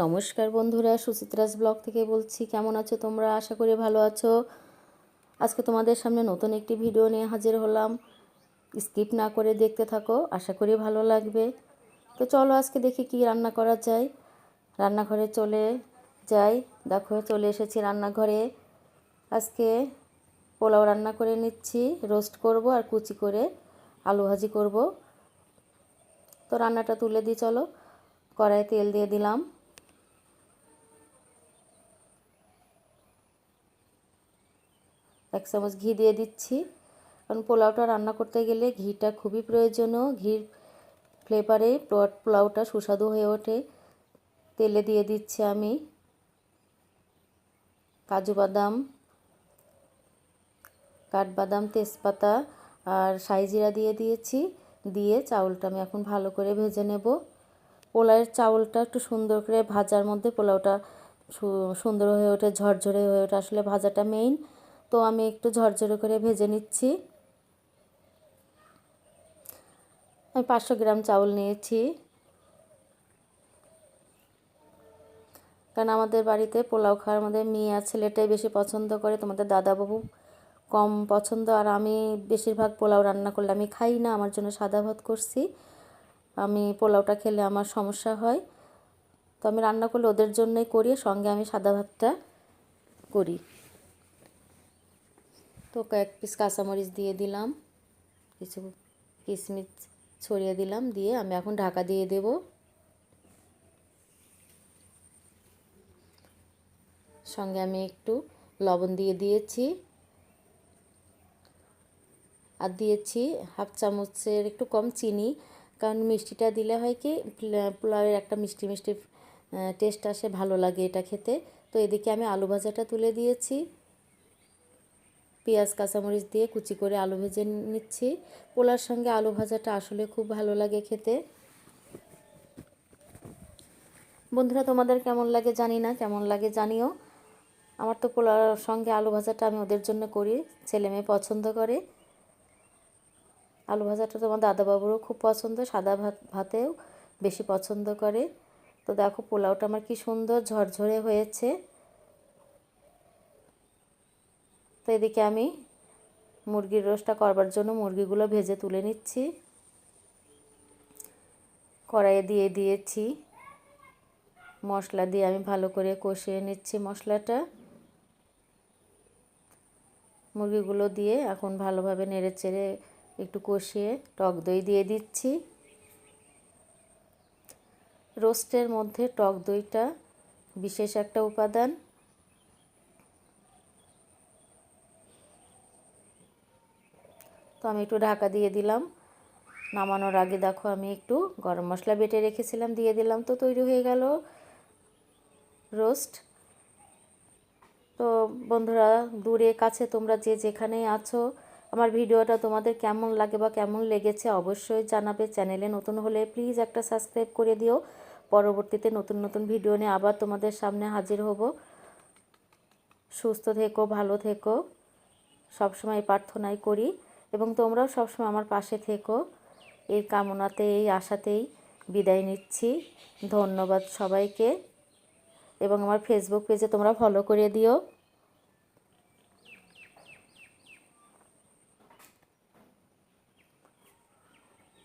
নমস্কার বন্ধুরা, সুচিত্রাস ব্লগ থেকে বলছি। কেমন আছো তোমরা? আশা করি ভালো আছো। আজকে তোমাদের সামনে নতুন একটি ভিডিও নিয়ে হাজির হলাম। স্কিপ না করে দেখতে থাকো, আশা করি ভালো লাগবে। তো চলো আজকে দেখি কি রান্না করা যায়। রান্নাঘরে চলে যাই। দেখো চলে এসেছি রান্নাঘরে। আজকে পোলাও রান্না করে নিচ্ছি, রোস্ট করব আর কুচি করে আলু ভাজি করব। তো রান্নাটা তুলে দিই চলো। কড়াইয়ে তেল দিয়ে দিলাম, 1 চামচ ঘি দিয়ে দিচ্ছি, কারণ পোলাওটা রান্না করতে গেলে ঘিটা খুবই প্রয়োজনীয়। ঘির ফ্লেভারে পোলাওটা সুস্বাদু হয়ে ওঠে। তেলে দিয়ে দিচ্ছি আমি কাজু বাদাম, কাঠবাদাম, তেজপাতা আর শাহি দিয়ে দিয়েছি। দিয়ে চাউলটা আমি এখন ভালো করে ভেজে নেব। পোলাওয়ের চাউলটা একটু সুন্দর করে ভাজার মধ্যে পোলাওটা সুন্দর হয়ে ওঠে, ঝরঝরে হয়ে ওঠে। আসলে ভাজাটা মেইন। তো আমি একটু ঝরঝরে করে ভেজে নিচ্ছি। আমি 500 গ্রাম চাউল নিয়েছি, কারণ আমাদের বাড়িতে পোলাও খাওয়ার মধ্যে মেয়ে আর ছেলেটাই বেশি পছন্দ করে। তোমাদের দাদাবাবু কম পছন্দ, আর আমি বেশিরভাগ পোলাও রান্না করলে আমি খাই না, আমার জন্য সাদা ভাত করছি। আমি পোলাওটা খেলে আমার সমস্যা হয়, তো আমি রান্না করলে ওদের জন্যই করি, সঙ্গে আমি সাদা ভাতটা করি। তো কয়েক পিস কাঁচামরিচ দিয়ে দিলাম, কিছু কিশমিশ ছড়িয়ে দিলাম, দিয়ে আমি এখন ঢাকা দিয়ে দেব। সঙ্গে আমি একটু লবণ দিয়ে দিয়েছি, আর দিয়েছি 1/2 চামচের একটু কম চিনি, কারণ মিষ্টিটা দিলে হয় কি পোলাওয়ের একটা মিষ্টি মিষ্টি টেস্ট আসে, ভালো লাগে এটা খেতে। তো এদিকে আমি আলু ভাজাটা তুলে দিয়েছি, পেঁয়াজ কাঁচামরিচ দিয়ে কুচি করে আলু ভেজে নিচ্ছি। পোলার সঙ্গে আলু ভাজাটা আসলে খুব ভালো লাগে খেতে। বন্ধুরা তোমাদের কেমন লাগে জানি না, কেমন লাগে জানিও। আমার তো পোলার সঙ্গে আলু ভাজাটা আমি ওদের জন্য করি, ছেলে মেয়ে পছন্দ করে। আলু ভাজাটা তোমার দাদাবাবুরও খুব পছন্দ, সাদা ভাতেও বেশি পছন্দ করে। তো দেখো পোলাওটা আমার কি সুন্দর ঝরঝরে হয়েছে। তো এদিকে আমি মুরগির রোস্টটা করবার জন্য মুরগিগুলো ভেজে তুলে নিচ্ছি। কড়াইয়ে দিয়ে দিয়েছি, মশলা দিয়ে আমি ভালো করে কষিয়ে নিচ্ছি মশলাটা। মুরগিগুলো দিয়ে এখন ভালোভাবে নেড়ে চেড়ে একটু কষিয়ে টক দই দিয়ে দিচ্ছি। রোস্টের মধ্যে টক দইটা বিশেষ একটা উপাদান। তো আমি একটু ঢাকা দিয়ে দিলাম। নামানোর আগে দেখো আমি একটু গরম মশলা বেটে রেখেছিলাম, দিয়ে দিলাম। তো তৈরি হয়ে গেল রোস্ট। তো বন্ধুরা দূরে কাছে তোমরা যে যেখানেই আছো, আমার ভিডিওটা তোমাদের কেমন লাগে বা কেমন লেগেছে অবশ্যই জানাবে। চ্যানেলে নতুন হলে প্লিজ একটা সাবস্ক্রাইব করে দিও। পরবর্তীতে নতুন নতুন ভিডিও নিয়ে আবার তোমাদের সামনে হাজির হব। সুস্থ থেকো, ভালো থেকো, সবসময় প্রার্থনাই করি, এবং তোমরাও সবসময় আমার পাশে থেকো, এই কামনাতে, এই আশাতেই বিদায় নিচ্ছি। ধন্যবাদ সবাইকে, এবং আমার ফেসবুক পেজে তোমরা ফলো করে দিও।